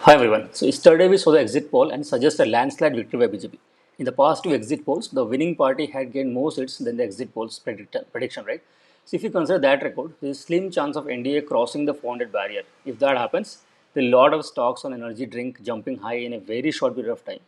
Hi everyone. So yesterday we saw the exit poll and suggested a landslide victory by BJP. In the past two exit polls, the winning party had gained more seats than the exit polls prediction, right? So if you consider that record, there is a slim chance of NDA crossing the 400 barrier. If that happens, there are a lot of stocks on energy drink jumping high in a very short period of time.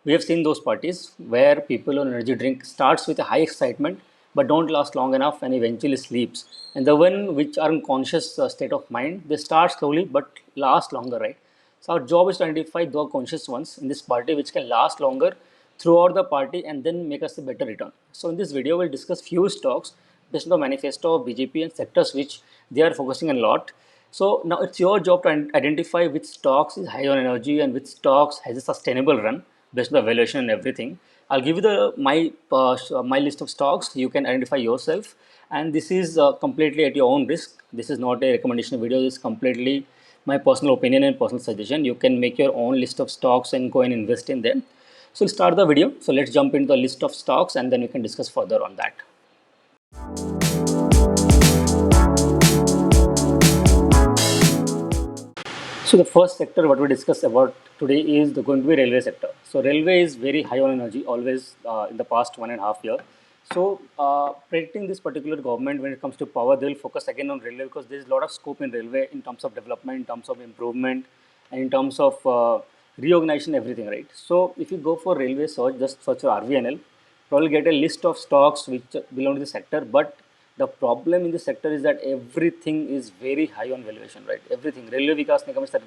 We have seen those parties where people on energy drink starts with a high excitement but don't last long enough and eventually sleeps. And the one which are in conscious state of mind, they start slowly but last longer, right? So our job is to identify the conscious ones in this party which can last longer throughout the party and then make us a better return. So in this video, we'll discuss few stocks based on the manifesto of BJP and sectors which they are focusing a lot. So now it's your job to identify which stocks is high on energy and which stocks has a sustainable run based on the valuation and everything. I'll give you the my list of stocks. You can identify yourself, and this is completely at your own risk. This is not a recommendation video. This is completely my personal opinion and personal suggestion. You can make your own list of stocks and go and invest in them. So we'll start the video. So let's jump into the list of stocks and then we can discuss further on that. So the first sector what we discuss about today is going to be railway sector. So railway is very high on energy always in the past 1.5 year. So predicting this particular government when it comes to power, they will focus again on railway because there is a lot of scope in railway in terms of development, in terms of improvement, and in terms of reorganization, everything, right? So if you go for railway search, just search for RVNL, probably get a list of stocks which belong to the sector, but the problem in the sector is that everything is very high on valuation, right? Everything. Railway Vikas Nigam is at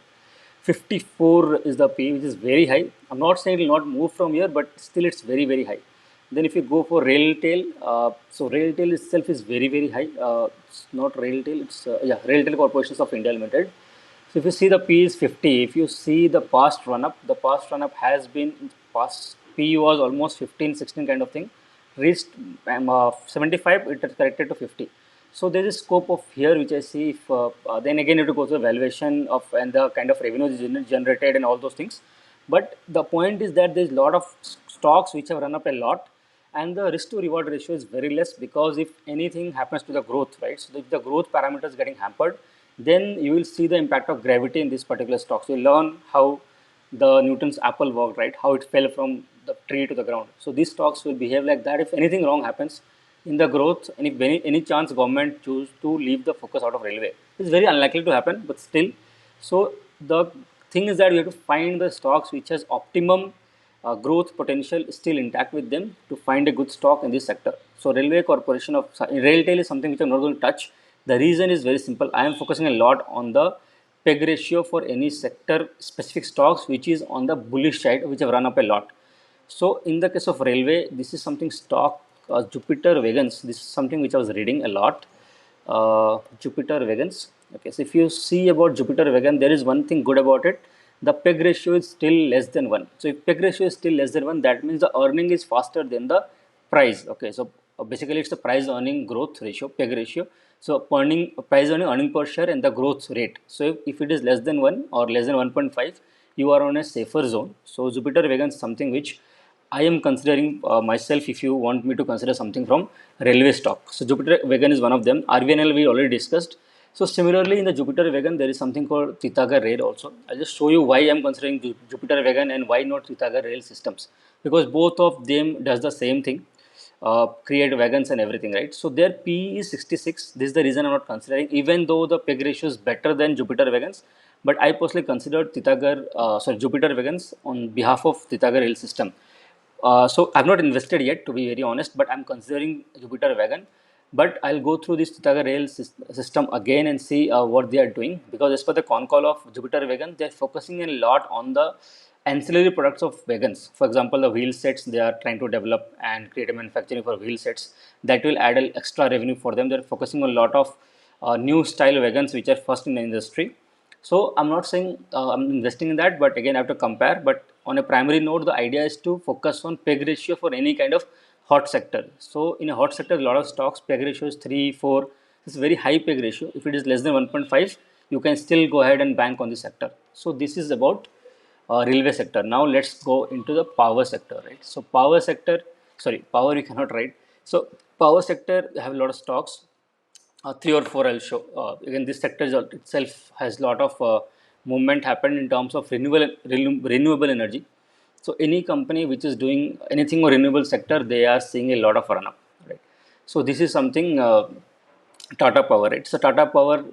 54 is the P, which is very high. I'm not saying it will not move from here, but still it's very, very high. Then if you go for Railtel, so Railtel itself is very, very high. It's not Railtel, it's, Railtel Corporations of India Limited. So if you see the P is 50, if you see the past run up, the past run up has been, past P was almost 15, 16 kind of thing, reached 75, it has corrected to 50. So there is scope of here which I see. If then again you have to go to the valuation of and the kind of revenue generated and all those things. But the point is that there is a lot of stocks which have run up a lot, and the risk to reward ratio is very less because if anything happens to the growth, right? So if the growth parameter is getting hampered, then you will see the impact of gravity in this particular stock. So you learn how the Newton's apple worked, right? How it fell from the tree to the ground. So these stocks will behave like that. If anything wrong happens in the growth, and if any chance government choose to leave the focus out of railway, it's very unlikely to happen, but still. So the thing is that we have to find the stocks which has optimum growth potential still intact with them to find a good stock in this sector. So Railway Corporation of Railtel is something which I'm not going to touch. The reason is very simple. I am focusing a lot on the peg ratio for any sector specific stocks which is on the bullish side, which have run up a lot. So in the case of railway, this is something stock Jupiter Wagons. This is something which I was reading a lot. Jupiter Wagons. Okay, so if you see about Jupiter Wagon, there is one thing good about it. The peg ratio is still less than 1. So if peg ratio is still less than 1, that means the earning is faster than the price. Okay, so basically it's the price earning growth ratio, peg ratio. So earning price earning per share and the growth rate. So if it is less than 1 or less than 1.5, you are on a safer zone. So Jupiter Wagon is something which I am considering myself if you want me to consider something from railway stock. So Jupiter Wagon is one of them. RVNL we already discussed. So similarly in the Jupiter Wagon there is something called Titagar Rail also. I'll just show you why I am considering Jupiter Wagon and why not Titagar Rail Systems. Because both of them does the same thing. Create wagons and everything, right? So their P is 66. This is the reason I'm not considering, even though the peg ratio is better than Jupiter Wagons. But I personally considered Jupiter Wagons on behalf of Titagar Rail System. So I've not invested yet, to be very honest, but I'm considering Jupiter Wagon. But I'll go through this Titagar Rail system again and see what they are doing, because as per the con call of Jupiter Wagon, they're focusing a lot on the ancillary products of wagons. For example, the wheel sets they are trying to develop and create a manufacturing for wheel sets that will add an extra revenue for them. They're focusing on a lot of new style wagons which are first in the industry. So I'm not saying I'm investing in that, but again I have to compare. But on a primary note, the idea is to focus on peg ratio for any kind of hot sector. So in a hot sector, a lot of stocks peg ratio is 3, 4. It's very high peg ratio. If it is less than 1.5, you can still go ahead and bank on the sector. So this is about railway sector. Now let's go into the power sector, right? So power sector, sorry, power you cannot write. So power sector have a lot of stocks. Three or four I'll show. Again, this sector itself has a lot of movement happened in terms of renewable energy. So any company which is doing anything or renewable sector, they are seeing a lot of run up, right? So this is something Tata Power, right? So Tata Power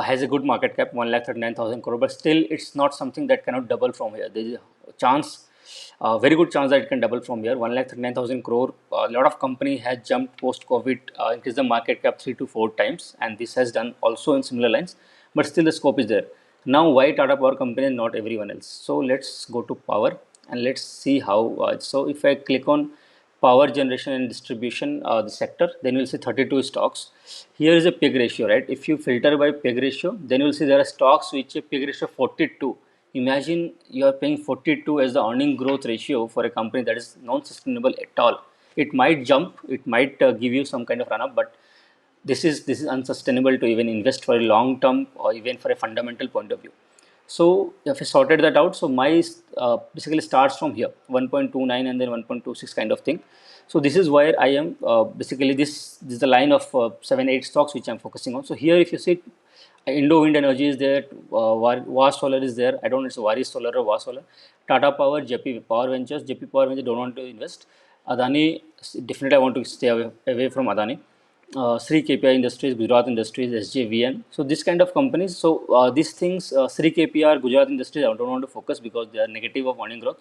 has a good market cap, 1,39,000 crore, but still it's not something that cannot double from here. There is a chance, very good chance that it can double from here. 1,39,000 crore. A lot of company has jumped post COVID, increased the market cap 3 to 4 times, and this has done also in similar lines. But still, the scope is there. Now, why Tata Power company and not everyone else? So let's go to power and let's see how. So if I click on power generation and distribution, the sector, then you'll see 32 stocks. Here is a peg ratio, right? If you filter by peg ratio, then you'll see there are stocks which a peg ratio 42. Imagine you are paying 42 as the earning growth ratio for a company that is non-sustainable at all. It might jump, it might give you some kind of run up, but this is unsustainable to even invest for a long term or even for a fundamental point of view. So if I sorted that out, so my basically starts from here 1.29 and then 1.26 kind of thing. So this is where I am basically this is the line of 7 8 stocks which I'm focusing on. So here if you see Indo Wind Energy is there, Was Solar is there. I don't know it's Waris Solar or Was Solar. Tata Power, JP Power Ventures, JP Power Ventures don't want to invest. Adani, definitely I want to stay away from Adani. Sri KPI Industries, Gujarat Industries, SJVN. So this kind of companies. So these things, Sri KPR, Gujarat Industries, I don't want to focus because they are negative of earning growth.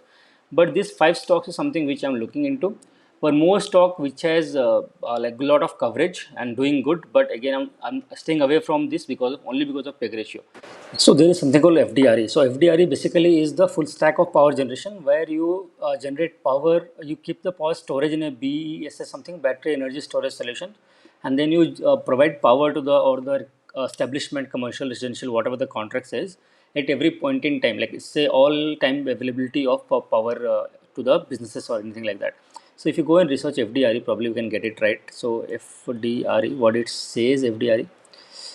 But these 5 stocks is something which I'm looking into. For more stock which has like a lot of coverage and doing good, but again I'm staying away from this because only because of peg ratio. So there is something called FDRE. So FDRE basically is the full stack of power generation where you generate power, you keep the power storage in a BESS something, battery energy storage solution, and then you provide power to the or the establishment, commercial, residential, whatever the contract says at every point in time. Like it's say all time availability of power to the businesses or anything like that. So if you go and research FDRE, probably you can get it right. So FDRE, what it says FDRE.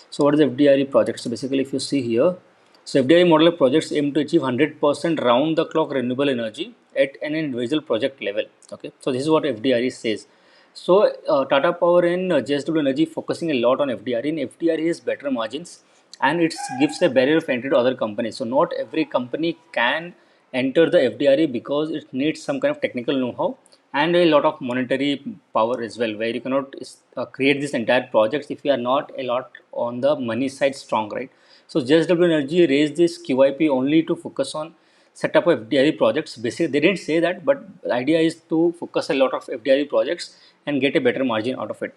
So what is the FDRE project? So basically, if you see here, so FDRE model of projects aim to achieve 100% round the clock renewable energy at an individual project level. Okay, so this is what FDRE says. So Tata Power and JSW Energy focusing a lot on FDRE. And FDRE has better margins and it gives a barrier of entry to other companies. So not every company can enter the FDRE because it needs some kind of technical know-how and a lot of monetary power as well, where you cannot create this entire projects if you are not a lot on the money side strong, right? So JSW Energy raised this QIP only to focus on setup of FDRE projects. Basically, they didn't say that, but the idea is to focus a lot of FDRE projects and get a better margin out of it.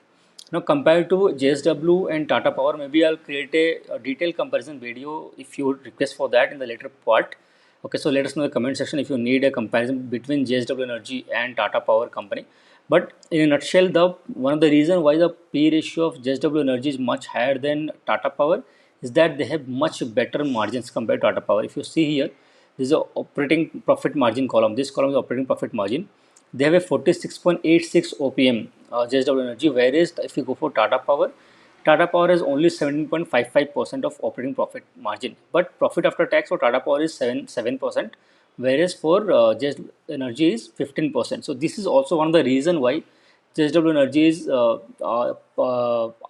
Now, compared to JSW and Tata Power, maybe I'll create a detailed comparison video if you request for that in the later part. Okay, so let us know in the comment section if you need a comparison between JSW Energy and Tata Power company. But in a nutshell, the one of the reason why the P ratio of JSW Energy is much higher than Tata Power is that they have much better margins compared to Tata Power. If you see here, this is a operating profit margin column. This column is operating profit margin. They have a 46.86 OPM JSW Energy, whereas if you go for Tata Power has only 17.55% of operating profit margin, but profit after tax for Tata Power is 7%, whereas for JSW Energy is 15%. So this is also one of the reason why JSW Energy is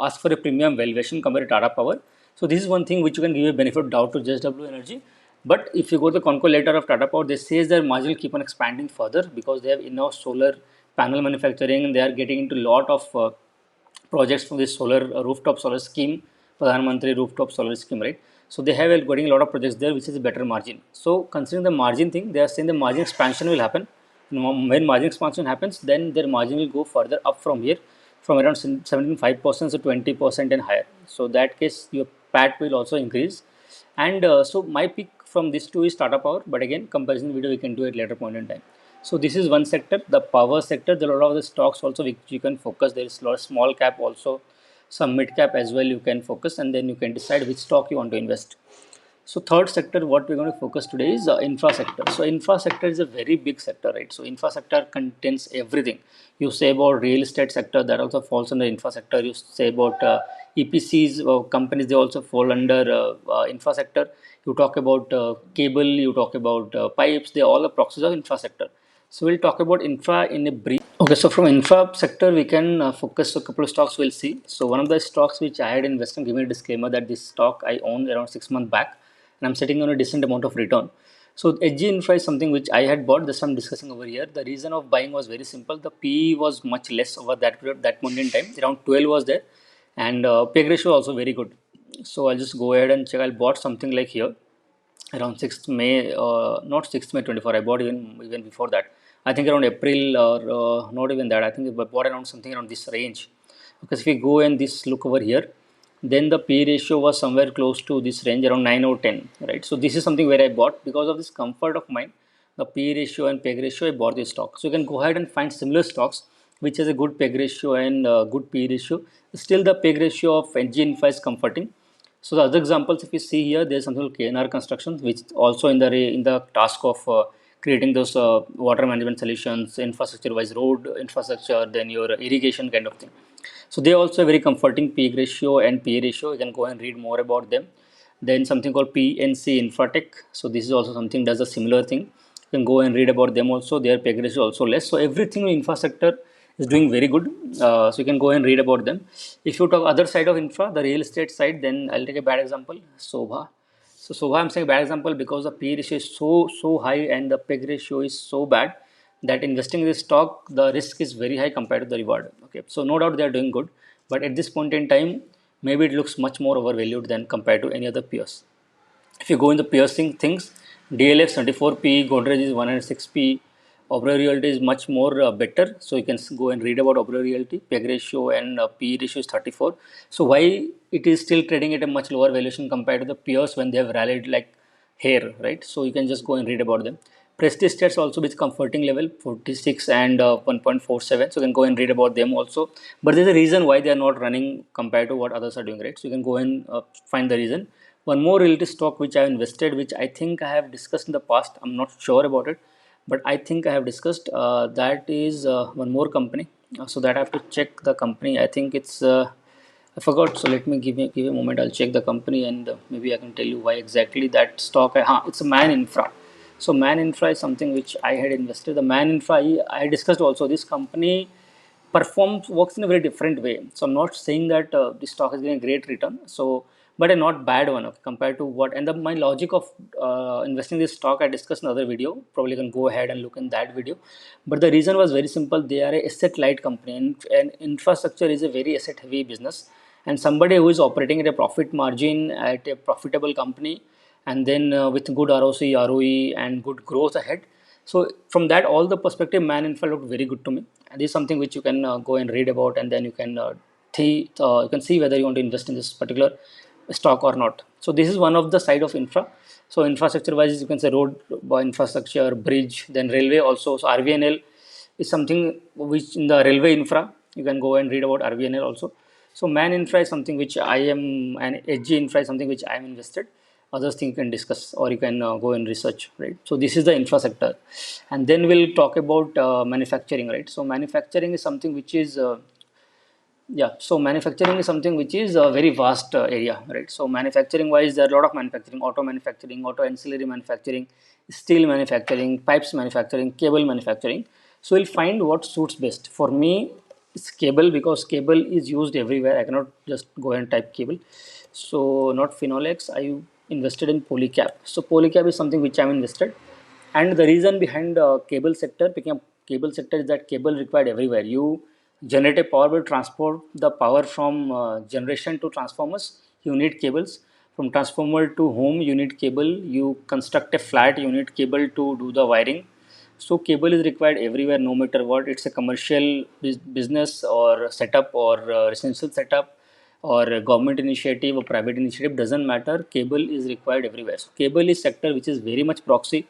asked for a premium valuation compared to Tata Power. So this is one thing which you can give a benefit of doubt to JSW Energy. But if you go to the concall letter of Tata Power, they say their margin will keep on expanding further because they have enough solar panel manufacturing and they are getting into a lot of projects from this solar rooftop solar scheme, Pradhan Mantri rooftop solar scheme, right? So they have getting a lot of projects there, which is a better margin. So considering the margin thing, they are saying the margin expansion will happen. When margin expansion happens, then their margin will go further up from here, from around 17.5% to 20% and higher. So that case, your PAT will also increase. And so my pick from this two is Tata Power, but again, comparison video we can do at later point in time. So this is one sector, the power sector. There are a lot of the stocks also which you can focus. There is a lot of small cap also, some mid cap as well you can focus, and then you can decide which stock you want to invest. So third sector, what we're going to focus today is infra sector. So infra sector is a very big sector, right? So infra sector contains everything. You say about real estate sector, that also falls under infra sector. You say about EPCs companies, they also fall under infra sector. You talk about cable, you talk about pipes, they all are proxies of infra sector. So we'll talk about infra in a brief. Okay, so from infra sector, we can focus a couple of stocks we'll see. So one of the stocks which I had invested, give me a disclaimer that this stock I owned around 6 months back, and I'm sitting on a decent amount of return. So HG Infra is something which I had bought. This I'm discussing over here. The reason of buying was very simple. The PE was much less over that period, that point in time. Around 12 was there, and PEG ratio also very good. So I'll just go ahead and check. I bought something like here around 6th May, not 6th May 24. I bought even before that. I think around April or not even that. I think I bought around something around this range. Because if we go and this look over here, then the P ratio was somewhere close to this range around 9 or 10, right? So this is something where I bought because of this comfort of mind. The P ratio and PEG ratio, I bought this stock. So you can go ahead and find similar stocks which has a good PEG ratio and good P ratio. Still, the PEG ratio of NG Infra is comforting. So the other examples, if you see here, there's something called KNR construction, which also in the task of creating those water management solutions, infrastructure-wise road infrastructure, then your irrigation kind of thing. So they also very comforting P ratio and P ratio. You can go and read more about them. Then something called PNC Infratech. So this is also something does a similar thing. You can go and read about them also. Their PEG ratio is also less. So everything in infrastructure is doing very good. So you can go and read about them. If you talk other side of infra, the real estate side, then I'll take a bad example, Sobha. So Sobha, I'm saying bad example because the P ratio is so high and the PEG ratio is so bad that investing in this stock, the risk is very high compared to the reward. Okay, so no doubt they are doing good, but at this point in time, maybe it looks much more overvalued than compared to any other peers. If you go in the piercing things, DLF 74p, Godrej is 106p, Oberoi Realty is much more better. So you can go and read about Oberoi Realty. PEG ratio and PE ratio is 34. So why it is still trading at a much lower valuation compared to the peers when they have rallied like hair, right? So you can just go and read about them. Prestige stats also with comforting level 46 and 1.47. So you can go and read about them also. But there's a reason why they are not running compared to what others are doing, right? So you can go and find the reason. One more related stock which I have invested, which I think I have discussed in the past. I'm not sure about it, but I think I have discussed. That is one more company. So that I have to check the company. I think it's. I forgot. So let me give a moment. I'll check the company and maybe I can tell you why exactly that stock. It's a Man Infra. So Man Infra is something which I had invested. The Man Infra I discussed also. This company performs works in a very different way. So I'm not saying that the stock is getting a great return. So but a not bad one, okay, compared to what and my logic of investing this stock I discussed in another video. Probably you can go ahead and look in that video. But the reason was very simple. They are a asset light company and infrastructure is a very asset heavy business. And somebody who is operating at a profit margin at a profitable company and then with good ROC, ROE and good growth ahead. So from that all the perspective, Man Infra looked very good to me. And this is something which you can go and read about and then you can you can see whether you want to invest in this particular stock or not. So this is one of the side of infra. So infrastructure wise, you can say road infrastructure, bridge, then railway also. So RVNL is something which in the railway infra, you can go and read about RVNL also. So Man Infra is something which I am, and HG Infra is something which I am invested. Others things you can discuss or you can go and research, right? So this is the infra sector, and then we'll talk about manufacturing, right? So manufacturing is something which is yeah, so manufacturing is something which is a very vast area, right? So manufacturing wise, there are a lot of manufacturing, auto ancillary manufacturing, steel manufacturing, pipes manufacturing, cable manufacturing. So we'll find what suits best. For me, it's cable because cable is used everywhere. I cannot just go and type cable. So not Phenolex. I invested in Polycab. So Polycab is something which I'm invested. And the reason behind cable sector, picking up cable sector is that cable required everywhere. You generate a power will transport the power from generation to transformers. You need cables. From transformer to home, you need cable. You construct a flat, you need cable to do the wiring. So cable is required everywhere, no matter what. It's a commercial business or setup or residential setup or a government initiative or private initiative, doesn't matter. Cable is required everywhere. So cable is sector which is very much proxy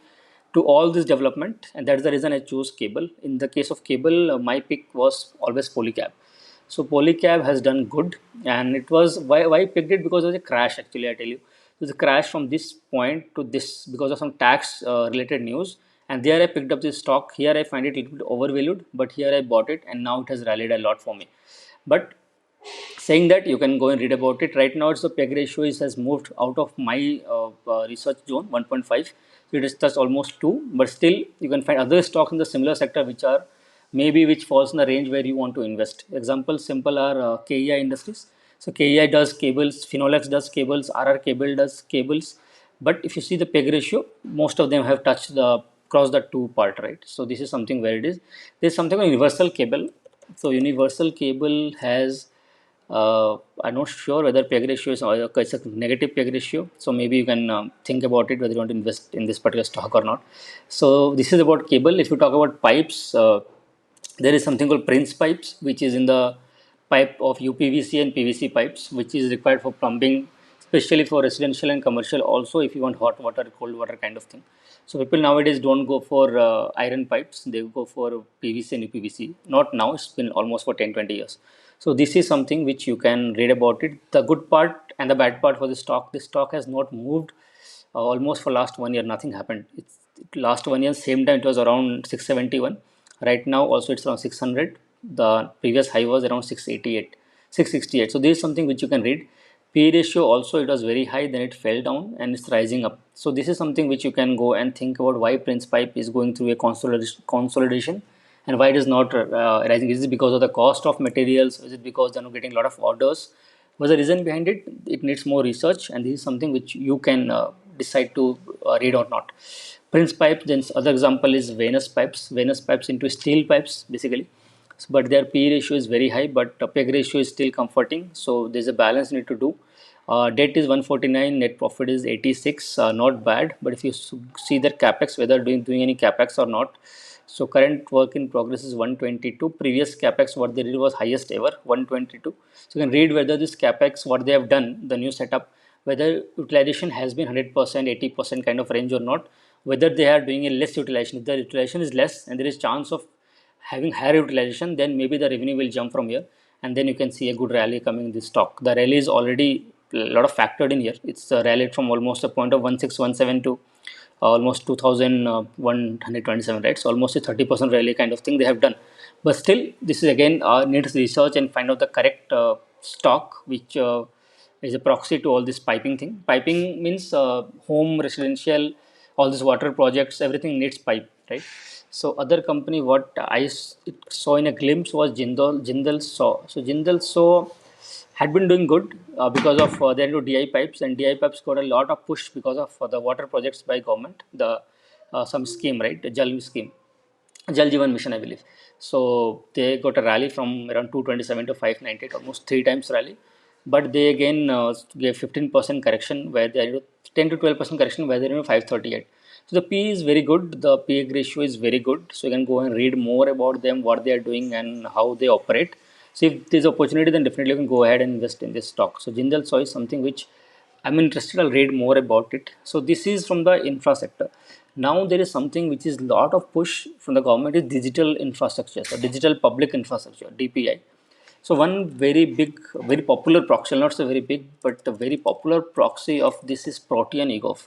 to all this development, and that's the reason I chose cable. In the case of cable, my pick was always Polycab. So Polycab has done good, and it was why I picked it because of the crash. Actually, I tell you, there's a crash from this point to this because of some tax related news, and there I picked up this stock. Here I find it a little bit overvalued, but here I bought it, and now it has rallied a lot for me. But saying that, you can go and read about it. Right now it's the PEG ratio has moved out of my research zone 1.5, so it is just almost 2, but still you can find other stocks in the similar sector which are maybe which falls in the range where you want to invest. Example simple are KEI industries. So KEI does cables, Phenolex does cables, RR cable does cables, But if you see the peg ratio, most of them have touched the cross the two part, right? So this is something where it is. There's something on universal cable. So universal cable has, I'm not sure whether peg ratio is, it's a negative peg ratio. So maybe you can think about it whether you want to invest in this particular stock or not. So this is about cable. If you talk about pipes, there is something called Prince pipes, which is in the pipe of UPVC and PVC pipes, which is required for plumbing, especially for residential and commercial. Also, if you want hot water, cold water kind of thing. So people nowadays don't go for iron pipes; they go for PVC and UPVC. Not now; it's been almost for 10-20 years. So this is something which you can read about it. The good part and the bad part for the stock. The stock has not moved almost for last 1 year. Nothing happened. It's last 1 year same time it was around 671. Right now also it's around 600. The previous high was around 688, 668. So this is something which you can read. P ratio also it was very high, then it fell down and it's rising up. So this is something which you can go and think about why Prince Pipe is going through a consolidation and why it is not rising. Is it because of the cost of materials? Is it because they're not getting a lot of orders? What's the reason behind it? It needs more research, and this is something which you can decide to read or not. Prince pipe, then other example is Venus pipes. Venus pipes into steel pipes basically, but their P ratio is very high, but peg ratio is still comforting. So there's a balance you need to do. Debt is 149, net profit is 86, not bad. But if you see their capex, whether doing any capex or not, so current work in progress is 122. Previous capex what they did was highest ever, 122. So you can read whether this capex what they have done, the new setup, whether utilization has been 100%, 80% kind of range or not. Whether they are doing a less utilization. If the utilization is less and there is chance of having higher utilization, then maybe the revenue will jump from here, and then you can see a good rally coming in this stock. The rally is already a lot of factored in here. It's rallied from almost a point of 1617 to almost 2127, right? So almost a 30% rally kind of thing they have done. But still, this is again needs research and find out the correct stock, which is a proxy to all this piping thing. Piping means home, residential, all these water projects, everything needs pipe, right? So other company what saw in a glimpse was Jindal Saw. So Jindal Saw had been doing good because of their new DI pipes, and DI pipes got a lot of push because of the water projects by government, the some scheme, right, the Jal scheme, Jal Jeevan Mission, I believe. So they got a rally from around 227 to 598, almost three times rally. But they again gave 15% correction where they are 10 to 12% correction where they're 538. So the P is very good. The P ratio is very good. So you can go and read more about them, what they are doing, and how they operate. So if there's opportunity, then definitely you can go ahead and invest in this stock. So Jindal Saw is something which I'm interested. I'll read more about it. So this is from the infra sector. Now there is something which is lot of push from the government is digital infrastructure, so digital public infrastructure (DPI). So one very big, very popular proxy, not so very big, but a very popular proxy of this is Protean egov.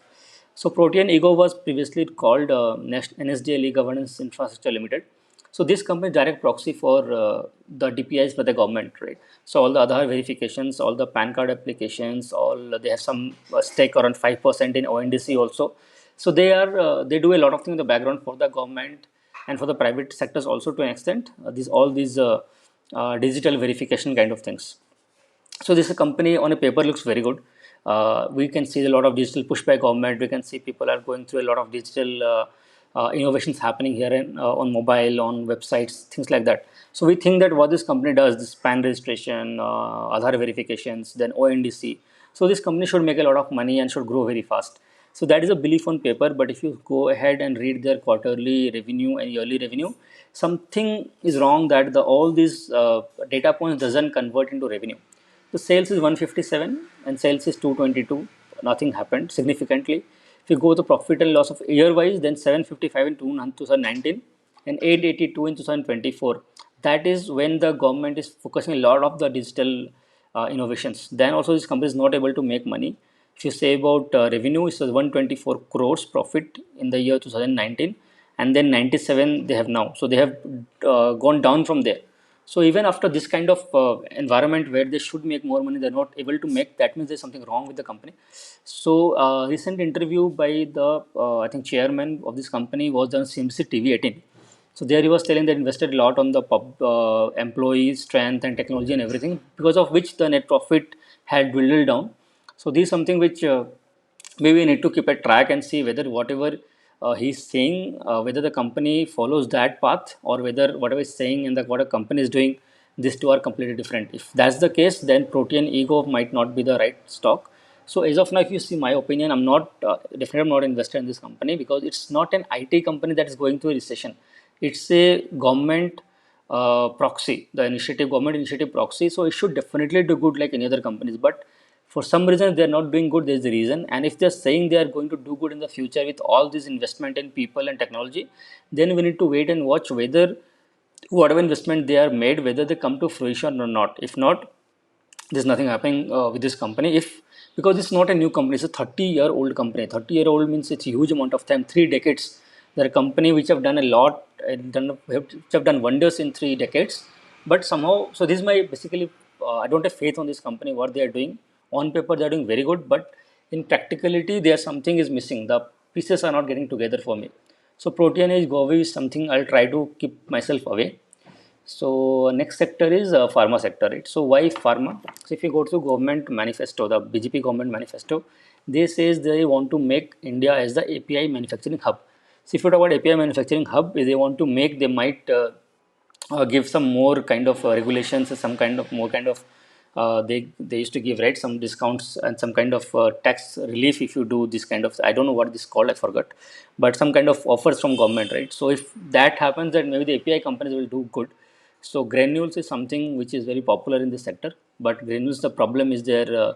So Protean egov was previously called NSDL Governance Infrastructure Limited. So this company is direct proxy for the DPIs by the government, right? So all the Aadhaar verifications, all the PAN card applications, all they have some stake around 5% in ONDC also. So they do a lot of things in the background for the government and for the private sectors also to an extent. These digital verification kind of things. So this company on a paper looks very good. We can see a lot of digital push by government. We can see people are going through a lot of digital innovations happening here on mobile, on websites, things like that. So we think that what this company does, this PAN registration, Aadhaar verifications, then ONDC. So this company should make a lot of money and should grow very fast. So that is a belief on paper, but if you go ahead and read their quarterly revenue and yearly revenue, something is wrong that all these data points doesn't convert into revenue. The sales is 157 and sales is 222. Nothing happened significantly. If you go to profit and loss of year wise, then 755 in 2019 and 882 in 2024. That is when the government is focusing a lot of the digital innovations. Then also this company is not able to make money. If you say about revenue, it's 124 crores profit in the year 2019, and then 97 they have now. So they have gone down from there. So even after this kind of environment where they should make more money, they're not able to make. That means there's something wrong with the company. So recent interview by the I think chairman of this company was on CMC TV 18. So there he was telling that invested a lot on the employee strength and technology and everything, because of which the net profit had dwindled down. So this is something which maybe we need to keep a track and see whether whatever he's saying, whether the company follows that path, or whether whatever he's saying and what a company is doing, these two are completely different. If that's the case, then Protean Ego might not be the right stock. So as of now, if you see my opinion, I'm not definitely I'm not invested in this company, because it's not an IT company that is going through a recession. It's a government proxy, the initiative, government initiative proxy. So it should definitely do good like any other companies. But for some reason, they're not doing good. There's a reason. And if they're saying they are going to do good in the future with all this investment in people and technology, then we need to wait and watch whether whatever investment they are made, whether they come to fruition or not. If not, there's nothing happening with this company. If because it's not a new company, it's a 30-year-old company. 30-year-old means it's a huge amount of time, 3 decades. They're a company which have done a lot, which have done wonders in 3 decades. But somehow, so this is my basically, I don't have faith on this company. What they are doing on paper, they are doing very good, but in practicality, there something is missing. The pieces are not getting together for me. So Protean is Govi is something I'll try to keep myself away. So next sector is pharma sector, right? So why pharma? So if you go to government manifesto, the BJP government manifesto, they says they want to make India as the API manufacturing hub. So if you talk about API manufacturing hub, they want to make, they might give some more kind of regulations, some kind of more kind of they used to give, right, some discounts and some kind of tax relief if you do this kind of, I don't know what this called, I forgot, but some kind of offers from government, right? So if that happens, then maybe the API companies will do good. So granules is something which is very popular in this sector, but granules, the problem is their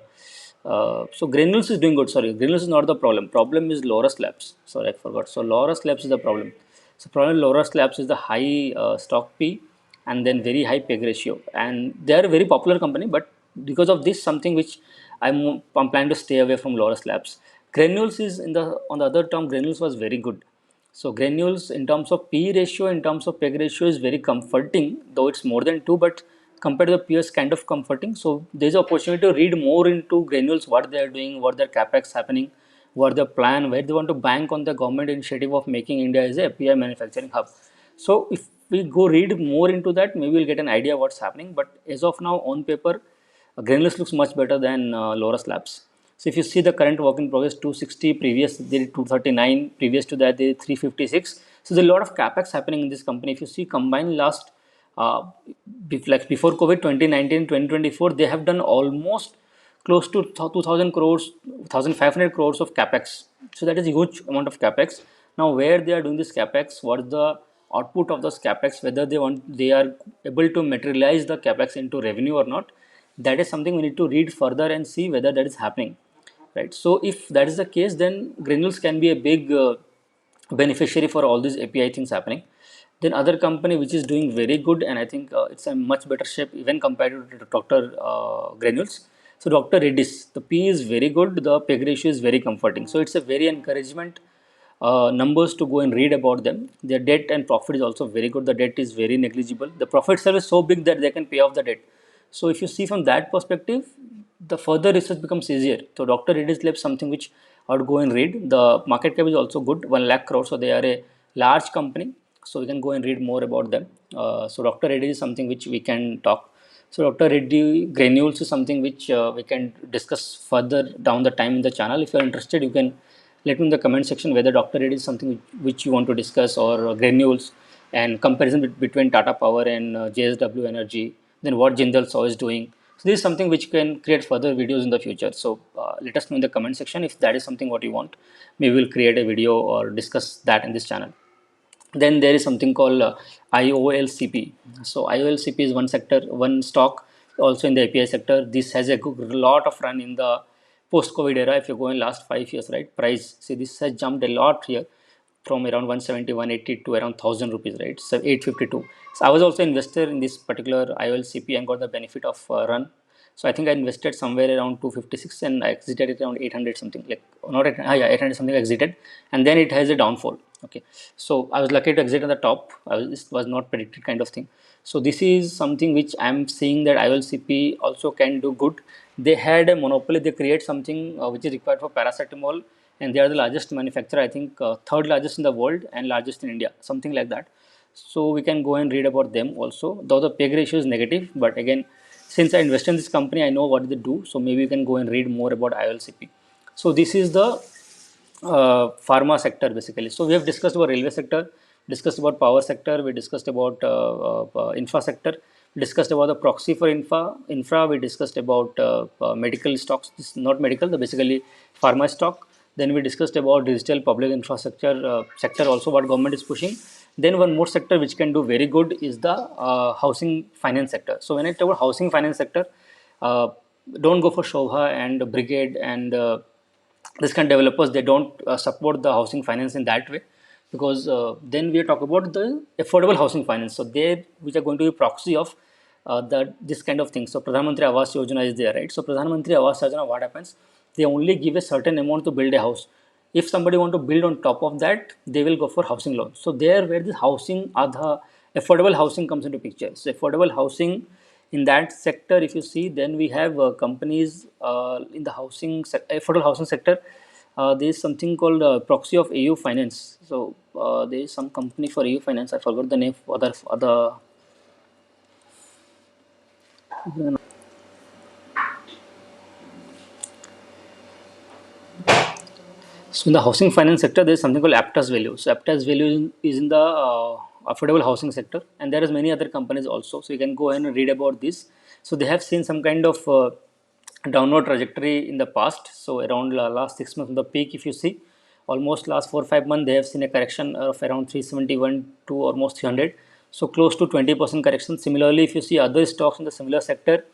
so granules is doing good. Sorry, granules is not the problem. Problem is Laurus Labs. Sorry, I forgot. So Laurus Labs is the problem. So problem Laurus Labs is the high stock P and then very high peg ratio, and they are a very popular company. But because of this, something which I'm planning to stay away from Laurus Labs. Granules is in the on the other term. Granules was very good. So granules in terms of P ratio, in terms of peg ratio is very comforting, though it's more than 2, but compared to the peers, kind of comforting. So there's an opportunity to read more into granules, what they are doing, what their capex happening, what their plan, where they want to bank on the government initiative of making India as a API manufacturing hub. So if we go read more into that, maybe we'll get an idea what's happening. But as of now, on paper, Granules looks much better than Laurus Labs. So if you see the current work in progress, 260, previous they did 239, previous to that they did 356. So there's a lot of capex happening in this company. If you see combined last, uh, like before COVID 2019 2024, they have done almost close to 2000 crores, 1500 crores of capex. So that is a huge amount of capex. Now where they are doing this capex, what is the output of those capex, whether they are able to materialize the capex into revenue or not, that is something we need to read further and see whether that is happening, right? So if that is the case, then granules can be a big beneficiary for all these API things happening. Then other company which is doing very good, and I think it's a much better shape even compared to Dr. Granules. So Dr. Reddy's, the P is very good, the peg ratio is very comforting, so it's a very encouragement numbers to go and read about them. Their debt and profit is also very good. The debt is very negligible. The profit itself is so big that they can pay off the debt. So if you see from that perspective, the further research becomes easier. So Dr. Reddy's Lab something which I would go and read. The market cap is also good, 1 lakh crore. So they are a large company. So we can go and read more about them. So Dr. Reddy is something which we can talk. So Dr. Reddy granules is something which we can discuss further down the time in the channel. If you are interested, you can let me in the comment section whether Dr. Reddy is something which you want to discuss, or granules and comparison between Tata Power and JSW Energy, then what Jindal Saw is doing. So this is something which can create further videos in the future. So let us know in the comment section if that is something what you want. Maybe we'll create a video or discuss that in this channel. Then there is something called IOLCP. So IOLCP is one sector, one stock, also in the API sector. This has a lot of run in the post-COVID era. If you go in last 5 years, right, price, see this has jumped a lot here from around 170, 180 to around 1000 rupees, right? So 852. So I was also investor in this particular IOLCP and got the benefit of run. So I think I invested somewhere around 256 and I exited it around 800 something, like not 800, yeah, 800 something exited, and then it has a downfall. Okay, so I was lucky to exit on the top. This was not predicted kind of thing. So this is something which I'm seeing that IOLCP also can do good. They had a monopoly. They create something which is required for paracetamol, and they are the largest manufacturer. I think third largest in the world and largest in India, something like that. So we can go and read about them also. Though the peg ratio is negative, but again, since I invest in this company, I know what they do. So maybe you can go and read more about IOLCP. So this is the pharma sector basically. So we have discussed about railway sector, discussed about power sector, we discussed about infra sector, we discussed about the proxy for infra, we discussed about medical stocks, this is not medical, the basically pharma stock. Then we discussed about digital public infrastructure sector, also what government is pushing. Then one more sector which can do very good is the housing finance sector. So when I talk about housing finance sector, uh, don't go for Shobha and Brigade and this kind of developers. They don't support the housing finance in that way, because then we talk about the affordable housing finance. So they which are going to be proxy of the this kind of thing. So Pradhan Mantri Awas Yojana is there, right? So Pradhan Mantri Awas Yojana, what happens? They only give a certain amount to build a house. If somebody want to build on top of that, they will go for housing loan. So there where this housing adha affordable housing comes into picture. So affordable housing in that sector, if you see, then we have companies in the affordable housing sector. There is something called proxy of AU Finance. So there is some company for AU Finance. I forgot the name. Other. So in the housing finance sector, there is something called Aptas Value. So Aptas Value is in the affordable housing sector, and there is many other companies also. So you can go ahead and read about this. So they have seen some kind of downward trajectory in the past. So around last 6 months, the peak, if you see, almost last 4 or 5 months, they have seen a correction of around 371 to almost 300. So close to 20% correction. Similarly, if you see other stocks in the similar sector,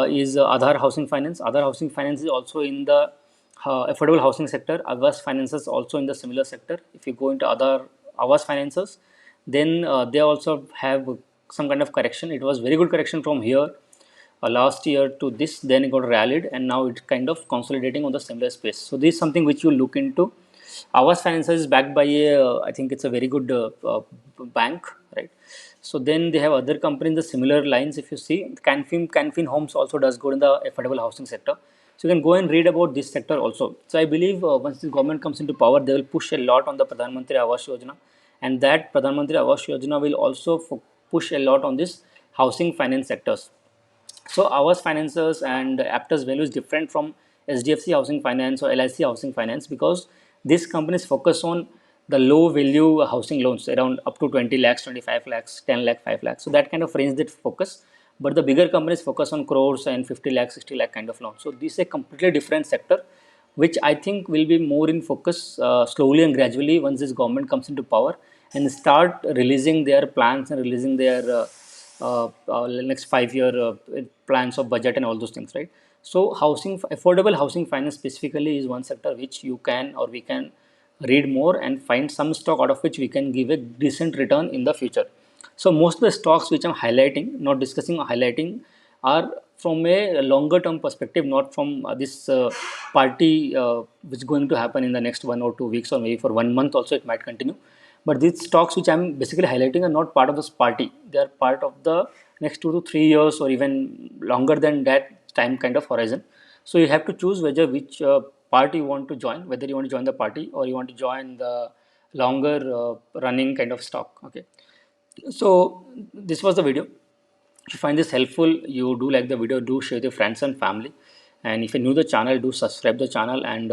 is Aadhar Housing Finance. Aadhar Housing Finance is also in the affordable housing sector. Aavas Finances also in the similar sector. If you go into other Aavas Finances, then they also have some kind of correction. It was very good correction from here last year to this, then it got rallied, and now it's kind of consolidating on the similar space. So this is something which you look into. Aavas Finances is backed by a, I think it's a very good bank, right? So then they have other companies, the similar lines. If you see, Canfin Homes also does good in the affordable housing sector. So you can go and read about this sector also. So I believe once the government comes into power, they will push a lot on the Pradhan Mantri Awas Yojana, and that Pradhan Mantri Awas Yojana will also push a lot on this housing finance sectors. So Awas Finances and Aptus Value is different from SDFC Housing Finance or LIC Housing Finance, because these companies focus on the low value housing loans around up to 20 lakhs, 25 lakhs, 10 lakh, 5 lakhs. So that kind of range they focus. But the bigger companies focus on crores and 50 lakh, 60 lakh kind of loans. So this is a completely different sector, which I think will be more in focus slowly and gradually once this government comes into power and start releasing their plans and releasing their next 5 year plans of budget and all those things, right? So affordable housing finance specifically is one sector which you can or we can read more and find some stock out of which we can give a decent return in the future. So most of the stocks which I'm highlighting, not discussing or highlighting, are from a longer term perspective, not from this party which is going to happen in the next 1 or 2 weeks, or maybe for 1 month also it might continue. But these stocks which I'm basically highlighting are not part of this party. They are part of the next 2 to 3 years or even longer than that time kind of horizon. So you have to choose whether which party you want to join, whether you want to join the party or you want to join the longer running kind of stock. Okay. So this was the video. If you find this helpful, you do like the video, do share with your friends and family. And if you're new to the channel, do subscribe the channel and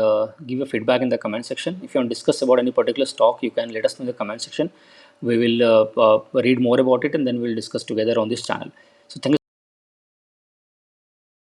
give your feedback in the comment section. If you want to discuss about any particular stock, you can let us know in the comment section. We will read more about it and then we'll discuss together on this channel. So thank you.